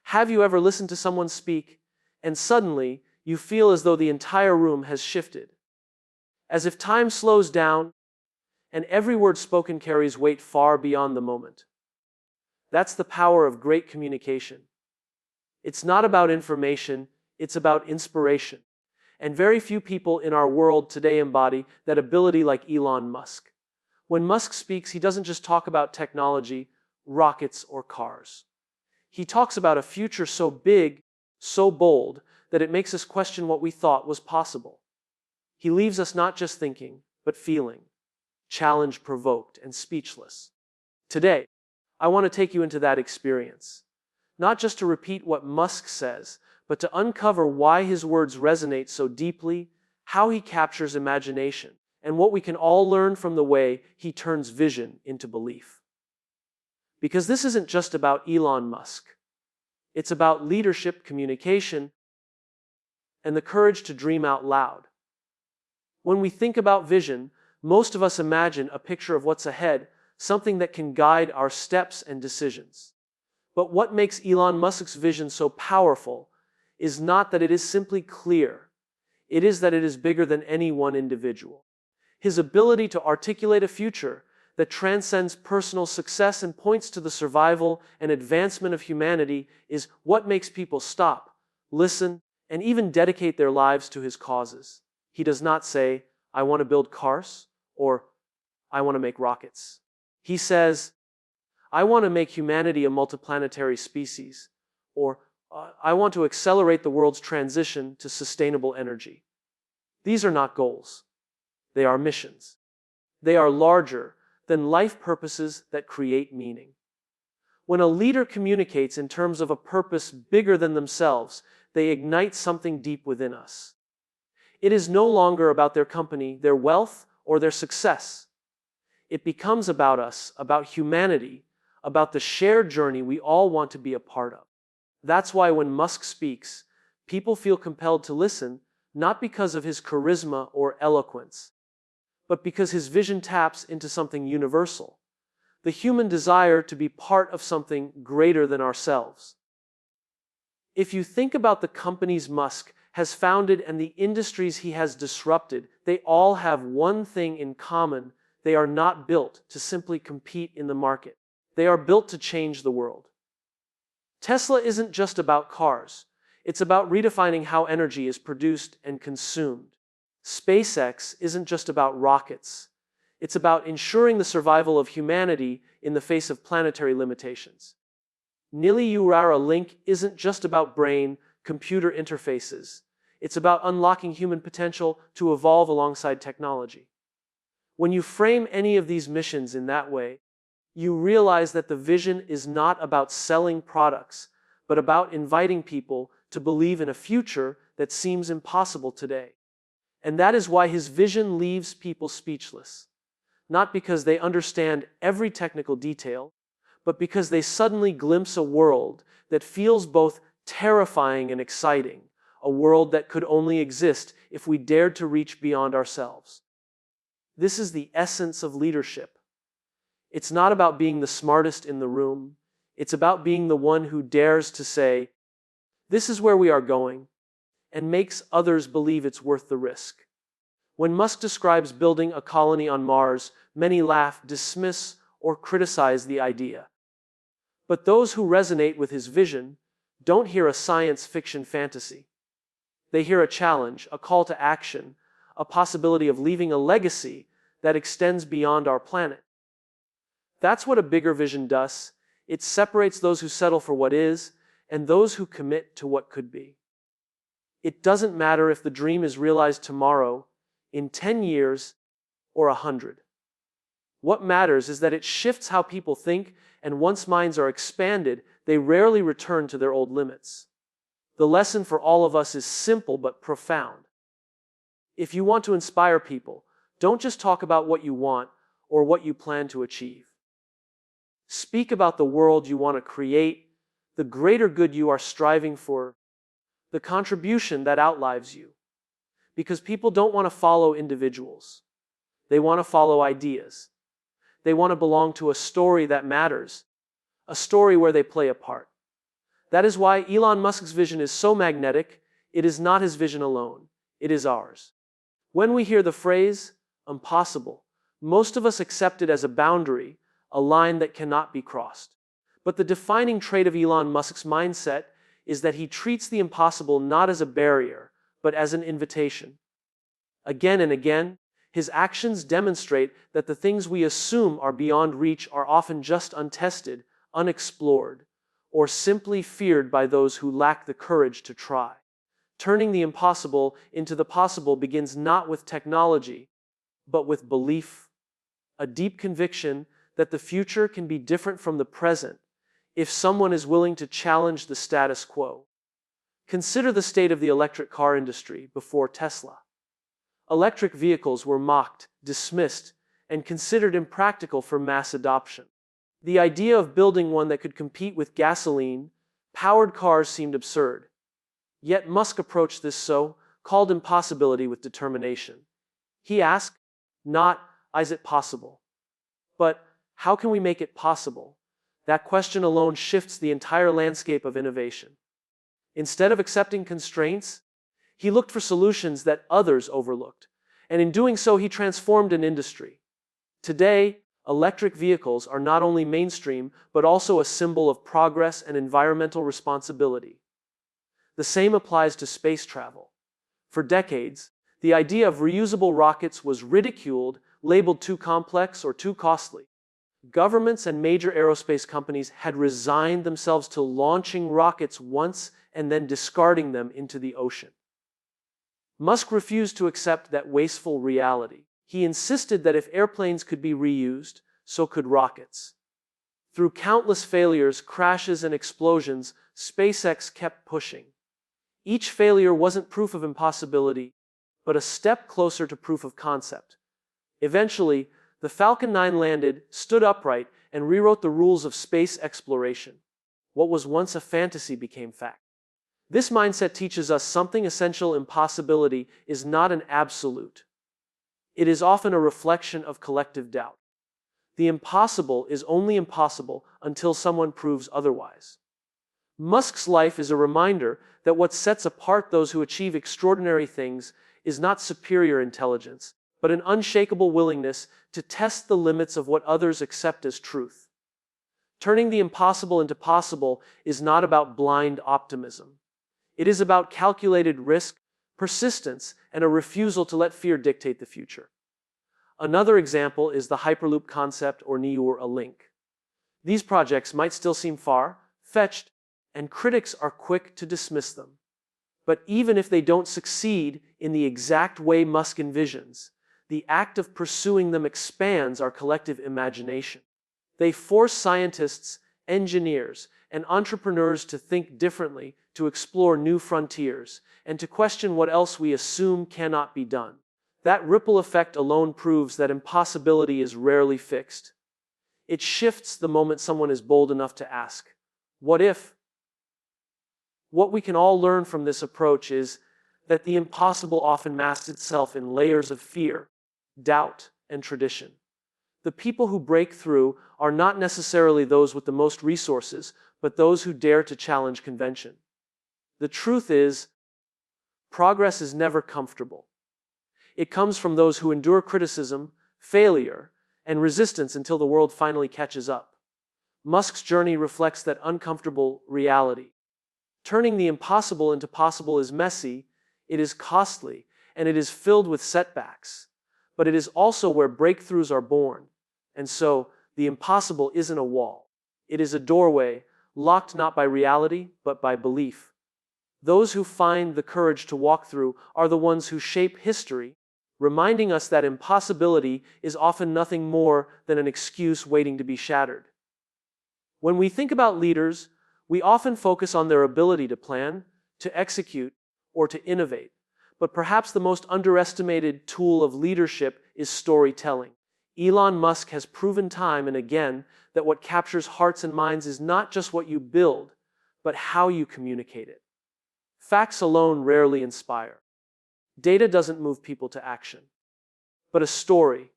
Have you ever listened to someone speak, and suddenly you feel as though the entire room has shifted? As if time slows down, and every word spoken carries weight far beyond the moment. That's the power of great communication. It's not about information, it's about inspiration. And very few people in our world today embody that ability like Elon Musk. When Musk speaks, he doesn't just talk about technology, rockets, or cars. He talks about a future so big, so bold, that it makes us question what we thought was possible. He leaves us not just thinking, but feeling, challenged, provoked, and speechless. Today, I want to take you into that experience. Not just to repeat what Musk says, but to uncover why his words resonate so deeply, how he captures imagination, and what we can all learn from the way he turns vision into belief. Because this isn't just about Elon Musk. It's about leadership, communication, and the courage to dream out loud. When we think about vision, most of us imagine a picture of what's ahead, something that can guide our steps and decisions. But what makes Elon Musk's vision so powerful is not that it is simply clear. It is that it is bigger than any one individual. His ability to articulate a future that transcends personal success and points to the survival and advancement of humanity is what makes people stop, listen, and even dedicate their lives to his causes. He does not say, "I want to build cars," or "I want to make rockets." He says, "I want to make humanity a multiplanetary species," or "I want to accelerate the world's transition to sustainable energy." These are not goals. They are missions. They are larger than life purposes that create meaning. When a leader communicates in terms of a purpose bigger than themselves, they ignite something deep within us. It is no longer about their company, their wealth, or their success. It becomes about us, about humanity, about the shared journey we all want to be a part of. That's why when Musk speaks, people feel compelled to listen, not because of his charisma or eloquence, but because his vision taps into something universal, the human desire to be part of something greater than ourselves. If you think about the companies Musk has founded and the industries he has disrupted, they all have one thing in common: they are not built to simply compete in the market. They are built to change the world. Tesla isn't just about cars. It's about redefining how energy is produced and consumed. SpaceX isn't just about rockets. It's about ensuring the survival of humanity in the face of planetary limitations. Neuralink isn't just about brain-computer interfaces. It's about unlocking human potential to evolve alongside technology. When you frame any of these missions in that way, you realize that the vision is not about selling products, but about inviting people to believe in a future that seems impossible today. And that is why his vision leaves people speechless. Not because they understand every technical detail, but because they suddenly glimpse a world that feels both terrifying and exciting, a world that could only exist if we dared to reach beyond ourselves. This is the essence of leadership. It's not about being the smartest in the room. It's about being the one who dares to say, "This is where we are going," and makes others believe it's worth the risk. When Musk describes building a colony on Mars, many laugh, dismiss, or criticize the idea. But those who resonate with his vision don't hear a science fiction fantasy. They hear a challenge, a call to action, a possibility of leaving a legacy that extends beyond our planet. That's what a bigger vision does. It separates those who settle for what is and those who commit to what could be. It doesn't matter if the dream is realized tomorrow, in 10 years, or 100. What matters is that it shifts how people think, and once minds are expanded, they rarely return to their old limits. The lesson for all of us is simple but profound. If you want to inspire people, don't just talk about what you want or what you plan to achieve. Speak about the world you want to create, the greater good you are striving for, the contribution that outlives you. Because people don't want to follow individuals. They want to follow ideas. They want to belong to a story that matters, a story where they play a part. That is why Elon Musk's vision is so magnetic. It is not his vision alone, it is ours. When we hear the phrase, impossible, most of us accept it as a boundary, a line that cannot be crossed. But the defining trait of Elon Musk's mindset is that he treats the impossible not as a barrier, but as an invitation. Again and again, his actions demonstrate that the things we assume are beyond reach are often just untested, unexplored, or simply feared by those who lack the courage to try. Turning the impossible into the possible begins not with technology, but with belief, a deep conviction that the future can be different from the present if someone is willing to challenge the status quo. Consider the state of the electric car industry before Tesla. Electric vehicles were mocked, dismissed, and considered impractical for mass adoption. The idea of building one that could compete with gasoline-powered cars seemed absurd. Yet Musk approached this so-called impossibility with determination. He asked, not, is it possible? But, how can we make it possible? That question alone shifts the entire landscape of innovation. Instead of accepting constraints, he looked for solutions that others overlooked, and in doing so he transformed an industry. Today, electric vehicles are not only mainstream, but also a symbol of progress and environmental responsibility. The same applies to space travel. For decades, the idea of reusable rockets was ridiculed, labeled too complex or too costly. Governments and major aerospace companies had resigned themselves to launching rockets once and then discarding them into the ocean. Musk refused to accept that wasteful reality. He insisted that if airplanes could be reused, so could rockets. Through countless failures, crashes, and explosions, SpaceX kept pushing. Each failure wasn't proof of impossibility, but a step closer to proof of concept. Eventually, the Falcon 9 landed, stood upright, and rewrote the rules of space exploration. What was once a fantasy became fact. This mindset teaches us something essential: impossibility is not an absolute. It is often a reflection of collective doubt. The impossible is only impossible until someone proves otherwise. Musk's life is a reminder that what sets apart those who achieve extraordinary things is not superior intelligence, but an unshakable willingness to test the limits of what others accept as truth. Turning the impossible into possible is not about blind optimism. It is about calculated risk, persistence, and a refusal to let fear dictate the future. Another example is the Hyperloop concept or Neuralink. These projects might still seem far-fetched, and critics are quick to dismiss them. But even if they don't succeed in the exact way Musk envisions, the act of pursuing them expands our collective imagination. They force scientists, engineers, and entrepreneurs to think differently, to explore new frontiers, and to question what else we assume cannot be done. That ripple effect alone proves that impossibility is rarely fixed. It shifts the moment someone is bold enough to ask, what if? What we can all learn from this approach is that the impossible often masks itself in layers of fear, doubt, and tradition. The people who break through are not necessarily those with the most resources, but those who dare to challenge convention. The truth is, progress is never comfortable. It comes from those who endure criticism, failure, and resistance until the world finally catches up. Musk's journey reflects that uncomfortable reality. Turning the impossible into possible is messy, it is costly, and it is filled with setbacks. But it is also where breakthroughs are born. And so, the impossible isn't a wall. It is a doorway, locked not by reality, but by belief. Those who find the courage to walk through are the ones who shape history, reminding us that impossibility is often nothing more than an excuse waiting to be shattered. When we think about leaders, we often focus on their ability to plan, to execute, or to innovate. But perhaps the most underestimated tool of leadership is storytelling. Elon Musk has proven time and again that what captures hearts and minds is not just what you build, but how you communicate it. Facts alone rarely inspire. Data doesn't move people to action. But a story,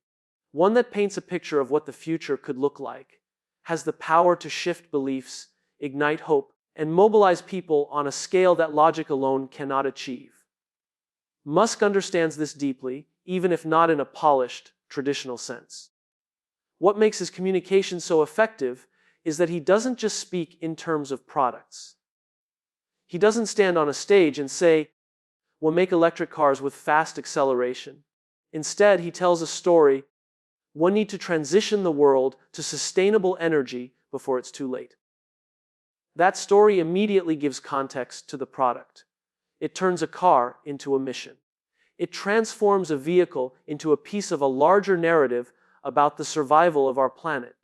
one that paints a picture of what the future could look like, has the power to shift beliefs, ignite hope, and mobilize people on a scale that logic alone cannot achieve. Musk understands this deeply, even if not in a polished, traditional sense. What makes his communication so effective is that he doesn't just speak in terms of products. He doesn't stand on a stage and say, "We'll make electric cars with fast acceleration." Instead, he tells a story: one need to transition the world to sustainable energy before it's too late. That story immediately gives context to the product. It turns a car into a mission. It transforms a vehicle into a piece of a larger narrative about the survival of our planet.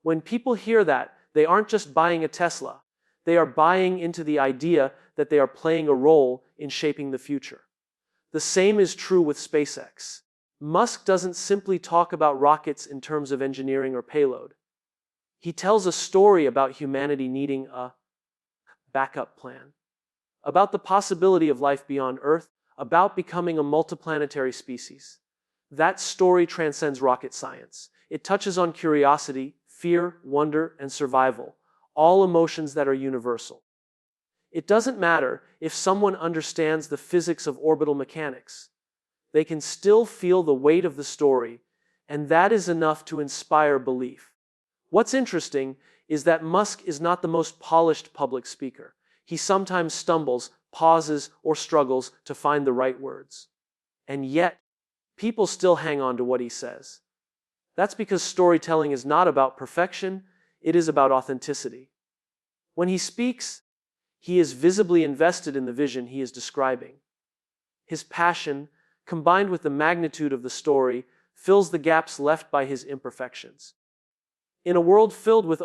When people hear that, they aren't just buying a Tesla. They are buying into the idea that they are playing a role in shaping the future. The same is true with SpaceX. Musk doesn't simply talk about rockets in terms of engineering or payload. He tells a story about humanity needing a backup plan, about the possibility of life beyond Earth, about becoming a multiplanetary species. That story transcends rocket science. It touches on curiosity, fear, wonder, and survival, all emotions that are universal. It doesn't matter if someone understands the physics of orbital mechanics. They can still feel the weight of the story, and that is enough to inspire belief. What's interesting is that Musk is not the most polished public speaker. He sometimes stumbles, pauses, or struggles to find the right words. And yet, people still hang on to what he says. That's because storytelling is not about perfection, it is about authenticity. When he speaks, he is visibly invested in the vision he is describing. His passion, combined with the magnitude of the story, fills the gaps left by his imperfections. In a world filled with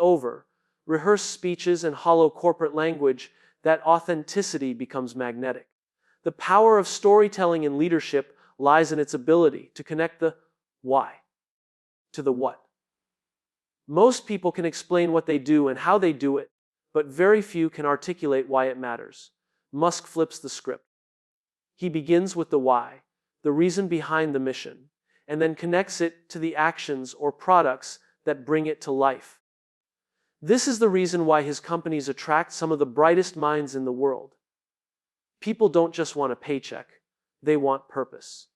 rehearsed speeches and hollow corporate language, that authenticity becomes magnetic. The power of storytelling in leadership lies in its ability to connect the why to the what. Most people can explain what they do and how they do it, but very few can articulate why it matters. Musk flips the script. He begins with the why, the reason behind the mission, and then connects it to the actions or products that bring it to life. This is the reason why his companies attract some of the brightest minds in the world. People don't just want a paycheck, they want purpose.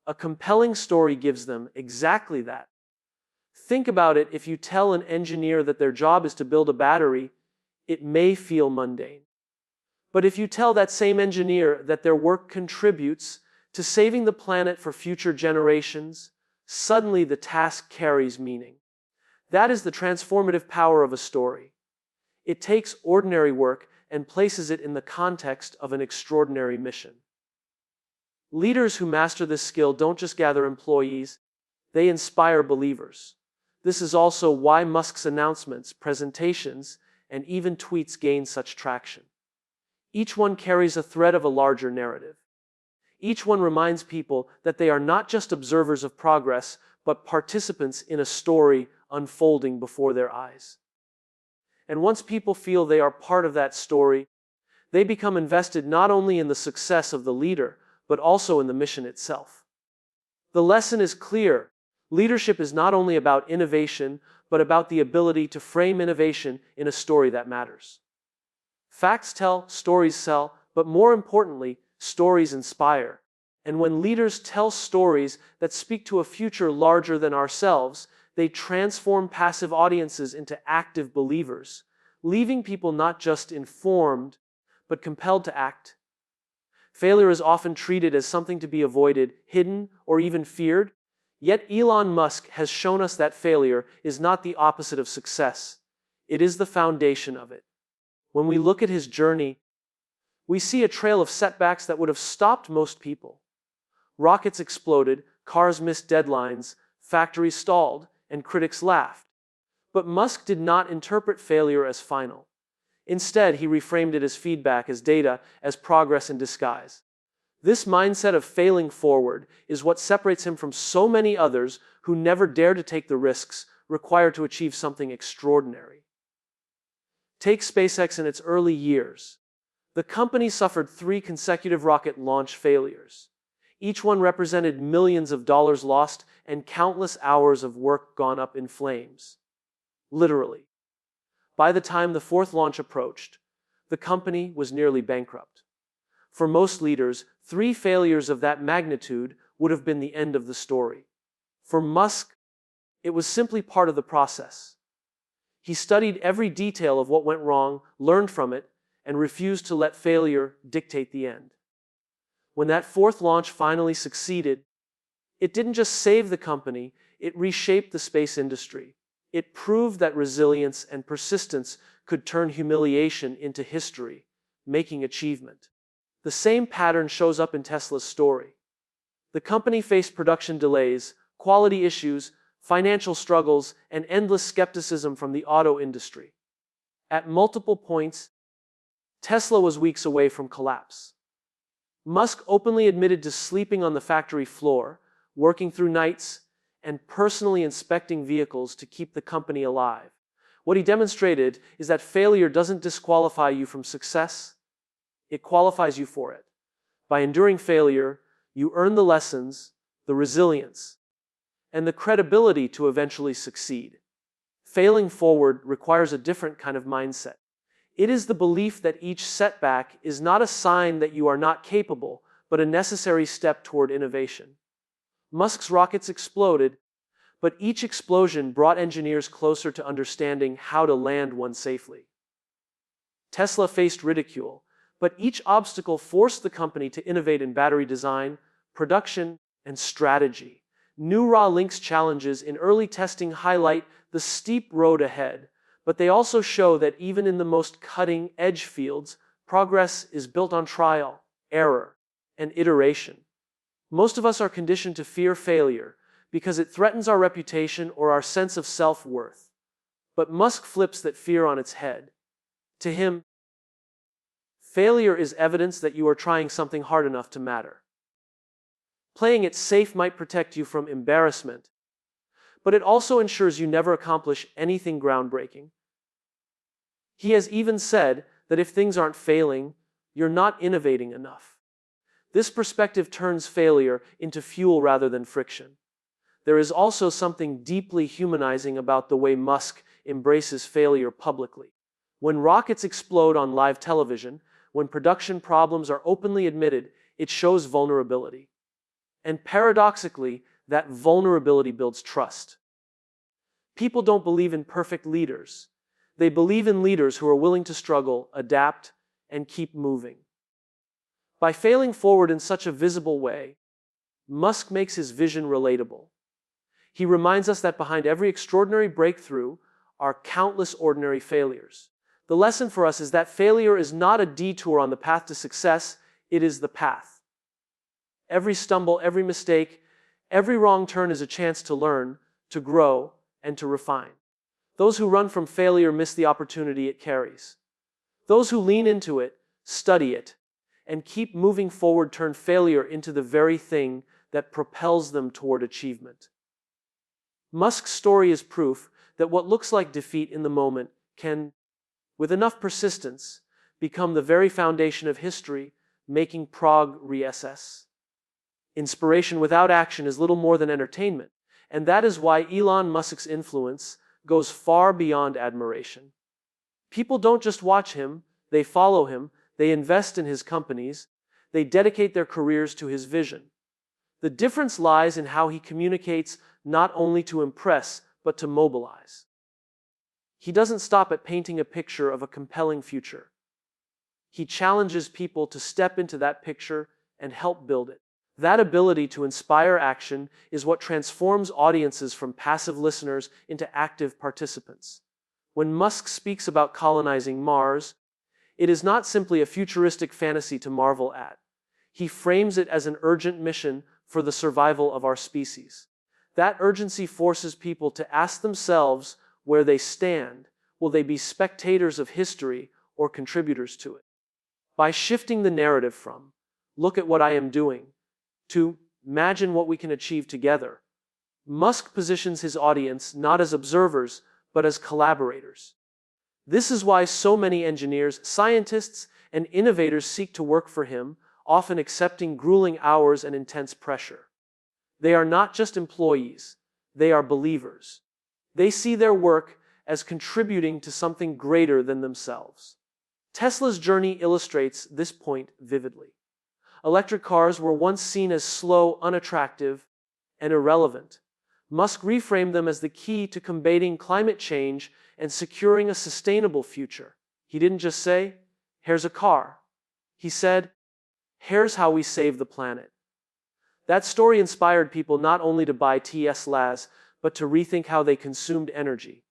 A compelling story gives them exactly that. Think about it: if you tell an engineer that their job is to build a battery, it may feel mundane. But if you tell that same engineer that their work contributes to saving the planet for future generations, suddenly the task carries meaning. That is the transformative power of a story. It takes ordinary work and places it in the context of an extraordinary mission. Leaders who master this skill don't just gather employees, they inspire believers. This is also why Musk's announcements, presentations, and even tweets gain such traction. Each one carries a thread of a larger narrative. Each one reminds people that they are not just observers of progress, but participants in a story unfolding before their eyes. And once people feel they are part of that story, they become invested not only in the success of the leader, but also in the mission itself. The lesson is clear. Leadership is not only about innovation, but about the ability to frame innovation in a story that matters. Facts tell, stories sell, but more importantly, stories inspire. And when leaders tell stories that speak to a future larger than ourselves, they transform passive audiences into active believers, leaving people not just informed, but compelled to act. Failure is often treated as something to be avoided, hidden, or even feared. Yet Elon Musk has shown us that failure is not the opposite of success. It is the foundation of it. When we look at his journey, we see a trail of setbacks that would have stopped most people. Rockets exploded, cars missed deadlines, factories stalled, and critics laughed. But Musk did not interpret failure as final. Instead, he reframed it as feedback, as data, as progress in disguise. This mindset of failing forward is what separates him from so many others who never dare to take the risks required to achieve something extraordinary. Take SpaceX in its early years. The company suffered 3 consecutive rocket launch failures. Each one represented millions of dollars lost and countless hours of work gone up in flames. Literally. By the time the fourth launch approached, the company was nearly bankrupt. For most leaders, 3 failures of that magnitude would have been the end of the story. For Musk, it was simply part of the process. He studied every detail of what went wrong, learned from it, and refused to let failure dictate the end. When that fourth launch finally succeeded, it didn't just save the company, it reshaped the space industry. It proved that resilience and persistence could turn humiliation into history, making achievement. The same pattern shows up in Tesla's story. The company faced production delays, quality issues, financial struggles, and endless skepticism from the auto industry. At multiple points, Tesla was weeks away from collapse. Musk openly admitted to sleeping on the factory floor, working through nights, and personally inspecting vehicles to keep the company alive. What he demonstrated is that failure doesn't disqualify you from success, it qualifies you for it. By enduring failure, you earn the lessons, the resilience, and the credibility to eventually succeed. Failing forward requires a different kind of mindset. It is the belief that each setback is not a sign that you are not capable, but a necessary step toward innovation. Musk's rockets exploded, but each explosion brought engineers closer to understanding how to land one safely. Tesla faced ridicule, but each obstacle forced the company to innovate in battery design, production, and strategy. Neuralink's challenges in early testing highlight the steep road ahead, but they also show that even in the most cutting-edge fields, progress is built on trial, error, and iteration. Most of us are conditioned to fear failure because it threatens our reputation or our sense of self-worth. But Musk flips that fear on its head. To him, failure is evidence that you are trying something hard enough to matter. Playing it safe might protect you from embarrassment, but it also ensures you never accomplish anything groundbreaking. He has even said that if things aren't failing, you're not innovating enough. This perspective turns failure into fuel rather than friction. There is also something deeply humanizing about the way Musk embraces failure publicly. When rockets explode on live television, when production problems are openly admitted, it shows vulnerability. And paradoxically, that vulnerability builds trust. People don't believe in perfect leaders. They believe in leaders who are willing to struggle, adapt, and keep moving. By failing forward in such a visible way, Musk makes his vision relatable. He reminds us that behind every extraordinary breakthrough are countless ordinary failures. The lesson for us is that failure is not a detour on the path to success, it is the path. Every stumble, every mistake, every wrong turn is a chance to learn, to grow, and to refine. Those who run from failure miss the opportunity it carries. Those who lean into it, study it, and keep moving forward turn failure into the very thing that propels them toward achievement. Musk's story is proof that what looks like defeat in the moment can, with enough persistence, become the very foundation of history, making progress. Inspiration without action is little more than entertainment, and that is why Elon Musk's influence goes far beyond admiration. People don't just watch him, they follow him, they invest in his companies, they dedicate their careers to his vision. The difference lies in how he communicates not only to impress, but to mobilize. He doesn't stop at painting a picture of a compelling future. He challenges people to step into that picture and help build it. That ability to inspire action is what transforms audiences from passive listeners into active participants. When Musk speaks about colonizing Mars, it is not simply a futuristic fantasy to marvel at. He frames it as an urgent mission for the survival of our species. That urgency forces people to ask themselves where they stand. Will they be spectators of history or contributors to it? By shifting the narrative from, "Look at what I am doing," to "Imagine what we can achieve together," Musk positions his audience not as observers, but as collaborators. This is why so many engineers, scientists, and innovators seek to work for him, often accepting grueling hours and intense pressure. They are not just employees, they are believers. They see their work as contributing to something greater than themselves. Tesla's journey illustrates this point vividly. Electric cars were once seen as slow, unattractive, and irrelevant. Musk reframed them as the key to combating climate change and securing a sustainable future. He didn't just say, "Here's a car." He said, "Here's how we save the planet." That story inspired people not only to buy Teslas, but to rethink how they consumed energy.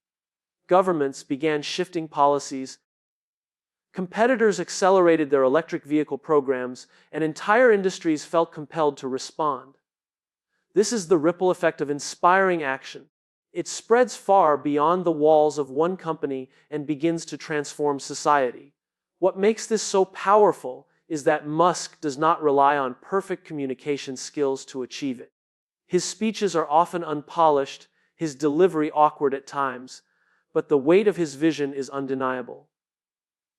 Governments began shifting policies. Competitors accelerated their electric vehicle programs, and entire industries felt compelled to respond. This is the ripple effect of inspiring action. It spreads far beyond the walls of one company and begins to transform society. What makes this so powerful is that Musk does not rely on perfect communication skills to achieve it. His speeches are often unpolished, his delivery awkward at times, but the weight of his vision is undeniable.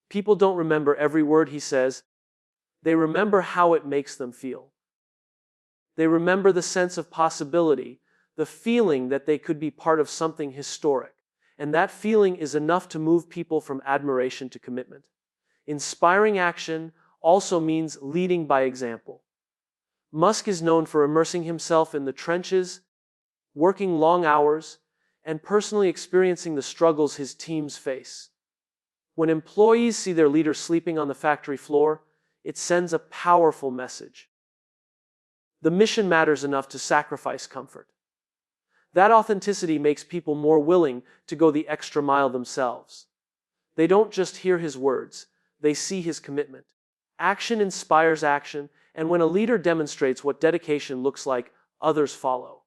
People don't remember every word he says. They remember how it makes them feel. They remember the sense of possibility, the feeling that they could be part of something historic. And that feeling is enough to move people from admiration to commitment. Inspiring action also means leading by example. Musk is known for immersing himself in the trenches, working long hours, and personally experiencing the struggles his teams face. When employees see their leader sleeping on the factory floor, it sends a powerful message. The mission matters enough to sacrifice comfort. That authenticity makes people more willing to go the extra mile themselves. They don't just hear his words, they see his commitment. Action inspires action, and when a leader demonstrates what dedication looks like, others follow.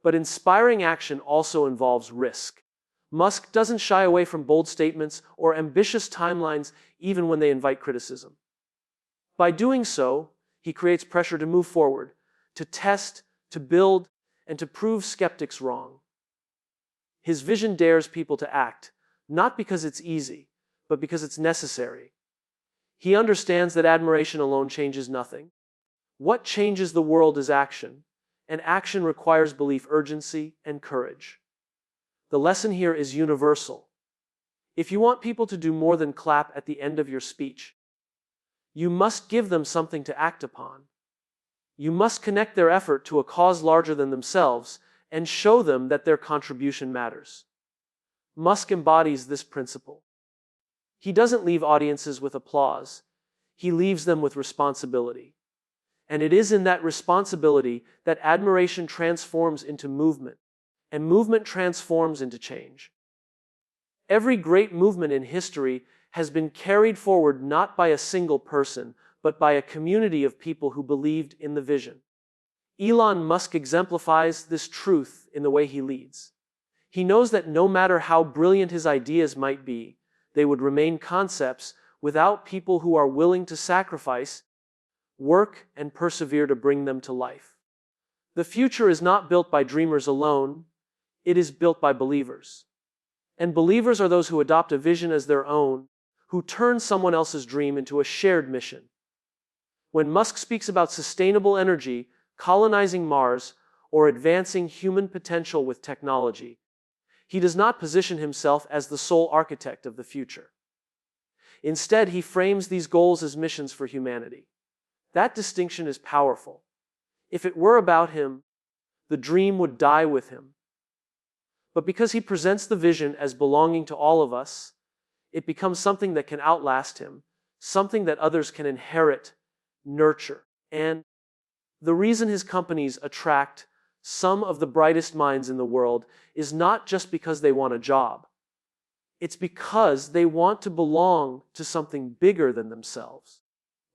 But inspiring action also involves risk. Musk doesn't shy away from bold statements or ambitious timelines even when they invite criticism. By doing so, he creates pressure to move forward, to test, to build, and to prove skeptics wrong. His vision dares people to act, not because it's easy, but because it's necessary. He understands that admiration alone changes nothing. What changes the world is action, and action requires belief, urgency, and courage. The lesson here is universal. If you want people to do more than clap at the end of your speech, you must give them something to act upon. You must connect their effort to a cause larger than themselves and show them that their contribution matters. Musk embodies this principle. He doesn't leave audiences with applause. He leaves them with responsibility. And it is in that responsibility that admiration transforms into movement, and movement transforms into change. Every great movement in history has been carried forward not by a single person, but by a community of people who believed in the vision. Elon Musk exemplifies this truth in the way he leads. He knows that no matter how brilliant his ideas might be, they would remain concepts without people who are willing to sacrifice, work, and persevere to bring them to life. The future is not built by dreamers alone, it is built by believers. And believers are those who adopt a vision as their own, who turn someone else's dream into a shared mission. When Musk speaks about sustainable energy, colonizing Mars, or advancing human potential with technology, he does not position himself as the sole architect of the future. Instead, he frames these goals as missions for humanity. That distinction is powerful. If it were about him, the dream would die with him. But because he presents the vision as belonging to all of us, it becomes something that can outlast him, something that others can inherit, nurture, and the reason his companies attract some of the brightest minds in the world is not just because they want a job. It's because they want to belong to something bigger than themselves.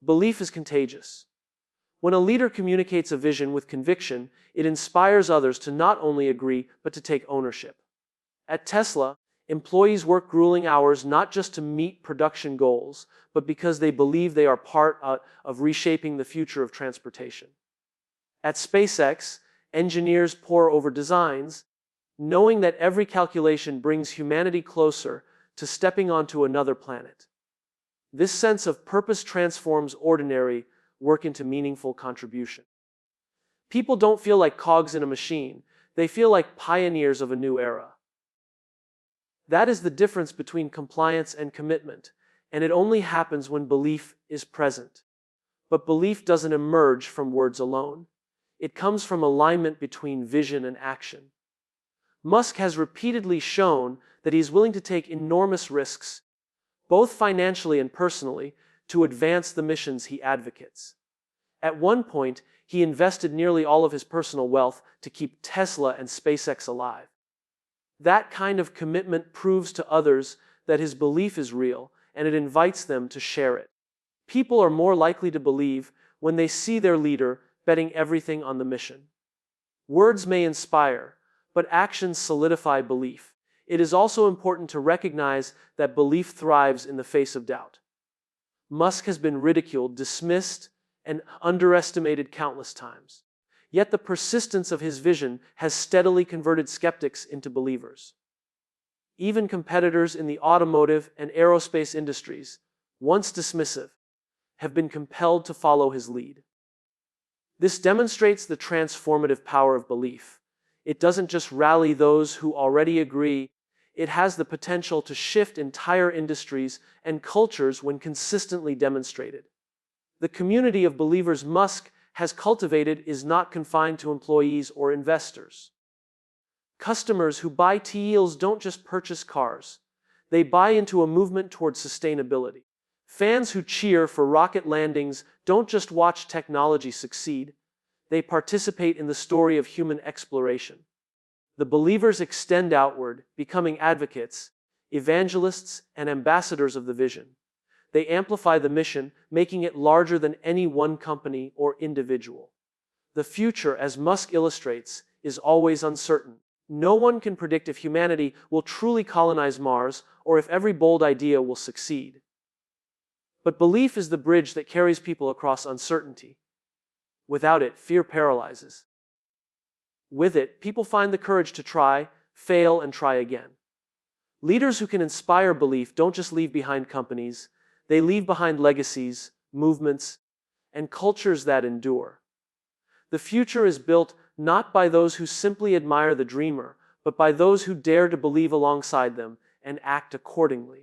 Belief is contagious. When a leader communicates a vision with conviction, it inspires others to not only agree, but to take ownership. At Tesla, employees work grueling hours not just to meet production goals, but because they believe they are part of reshaping the future of transportation. At SpaceX, engineers pore over designs, knowing that every calculation brings humanity closer to stepping onto another planet. This sense of purpose transforms ordinary work into meaningful contribution. People don't feel like cogs in a machine, they feel like pioneers of a new era. That is the difference between compliance and commitment, and it only happens when belief is present. But belief doesn't emerge from words alone. It comes from alignment between vision and action. Musk has repeatedly shown that he is willing to take enormous risks, both financially and personally, to advance the missions he advocates. At one point, he invested nearly all of his personal wealth to keep Tesla and SpaceX alive. That kind of commitment proves to others that his belief is real, and it invites them to share it. People are more likely to believe when they see their leader betting everything on the mission. Words may inspire, but actions solidify belief. It is also important to recognize that belief thrives in the face of doubt. Musk has been ridiculed, dismissed, and underestimated countless times. Yet the persistence of his vision has steadily converted skeptics into believers. Even competitors in the automotive and aerospace industries, once dismissive, have been compelled to follow his lead. This demonstrates the transformative power of belief. It doesn't just rally those who already agree, it has the potential to shift entire industries and cultures when consistently demonstrated. The community of believers Musk has cultivated is not confined to employees or investors. Customers who buy TEALs don't just purchase cars. They buy into a movement toward sustainability. Fans who cheer for rocket landings don't just watch technology succeed. They participate in the story of human exploration. The believers extend outward, becoming advocates, evangelists, and ambassadors of the vision. They amplify the mission, making it larger than any one company or individual. The future, as Musk illustrates, is always uncertain. No one can predict if humanity will truly colonize Mars or if every bold idea will succeed. But belief is the bridge that carries people across uncertainty. Without it, fear paralyzes. With it, people find the courage to try, fail, and try again. Leaders who can inspire belief don't just leave behind companies, they leave behind legacies, movements, and cultures that endure. The future is built not by those who simply admire the dreamer, but by those who dare to believe alongside them and act accordingly.